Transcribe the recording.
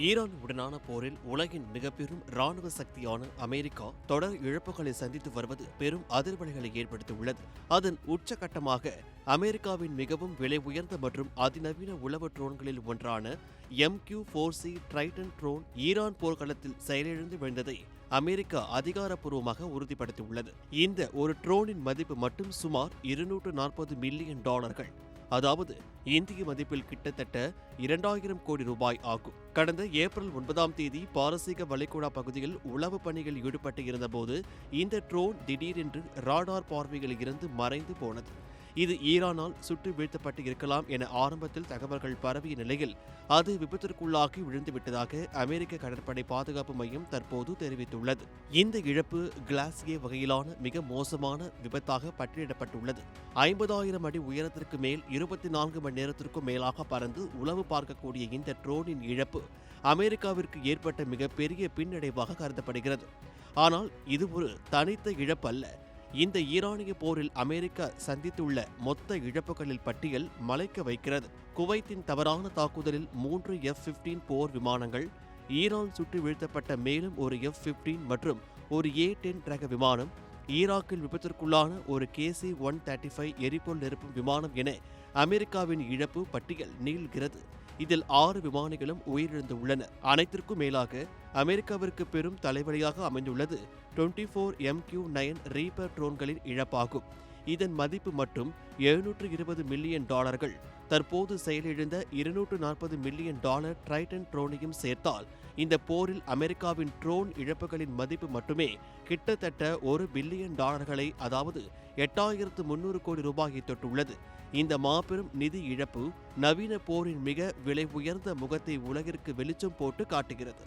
Iran உடனான போரில் உலகின் மிகப்பெரும் ராணுவ சக்தியான அமெரிக்கா தொடர் இழப்புகளை சந்தித்து வருவது பெரும் அதிர்வலைகளை ஏற்படுத்தியுள்ளது. அதன் உச்சகட்டமாக அமெரிக்காவின் மிகவும் விலை உயர்ந்த மற்றும் அதிநவீன உளவு ட்ரோன்களில் ஒன்றான MQ-4C ட்ரைட்டன் ட்ரோன் ஈரான் போர்க்களத்தில் செயலிழந்து விழுந்ததை அமெரிக்கா அதிகாரப்பூர்வமாக உறுதிப்படுத்தியுள்ளது. இந்த ஒரு ட்ரோனின் மதிப்பு மட்டும் சுமார் $240 மில்லியன், அதாவது இந்திய மதிப்பில் கிட்டத்தட்ட 2000 கோடி ரூபாய் ஆகும். கடந்த ஏப்ரல் 9 பாரசீக வளைகுடா பகுதியில் உளவு பணியில் ஈடுபட்டு இருந்தபோது இந்த ட்ரோன் திடீரென்று ராடார் பார்வையில் இருந்து மறைந்து போனது. இது ஈரானால் சுட்டு வீழ்த்தப்பட்டு இருக்கலாம் என ஆரம்பத்தில் தகவல்கள் பரவிய நிலையில் அது விபத்திற்குள்ளாகி விழுந்துவிட்டதாக அமெரிக்க கடற்படை பாதுகாப்பு மையம் தற்போது தெரிவித்துள்ளது. இந்த இழப்பு கிளாசியே வகையிலான மிக மோசமான விபத்தாக பட்டியலிடப்பட்டுள்ளது. 50,000 அடி உயரத்திற்கு மேல் 24 மணி நேரத்திற்கும் மேலாக பறந்து உளவு பார்க்கக்கூடிய இந்த ட்ரோனின் இழப்பு அமெரிக்காவிற்கு ஏற்பட்ட மிகப்பெரிய பின்னடைவாக கருதப்படுகிறது. ஆனால் இது ஒரு தனித்த இழப்பு அல்ல. இந்த ஈரானிய போரில் அமெரிக்கா சந்தித்துள்ள மொத்த இழப்புகளில் பட்டியல் மலைக்க வைக்கிறது. குவைத்தின் தவறான தாக்குதலில் 3 F-15 போர் விமானங்கள், ஈரான் சுட்டு வீழ்த்தப்பட்ட மேலும் ஒரு F-15 மற்றும் ஒரு A-10 ரக விமானம், ஈராக்கில் விபத்திற்குள்ளான ஒரு KC-135 எரிபொருள் நிரப்பும் விமானம் என அமெரிக்காவின் இழப்பு பட்டியல் நீள்கிறது. இதில் 6 விமானிகளும் உயிரிழந்துள்ளனர். அனைத்திற்கும் மேலாக அமெரிக்காவிற்கு பெரும் தலைவலியாக அமைந்துள்ளது 24 MQ-9 ரீப்பர் ட்ரோன்களின் இழப்பாகும். இதன் மதிப்பு மட்டும் $720 மில்லியன். தற்போது செயலிழந்த $240 மில்லியன் ட்ரைட்டன் ட்ரோனையும் சேர்த்தால் இந்த போரில் அமெரிக்காவின் ட்ரோன் இழப்புகளின் மதிப்பு மட்டுமே கிட்டத்தட்ட $1 பில்லியன், அதாவது 8,300 கோடி ரூபாயை தொட்டுள்ளது. இந்த மாபெரும் நிதி இழப்பு நவீன போரின் மிக விலை உயர்ந்த முகத்தை உலகிற்கு வெளிச்சம் போட்டு காட்டுகிறது.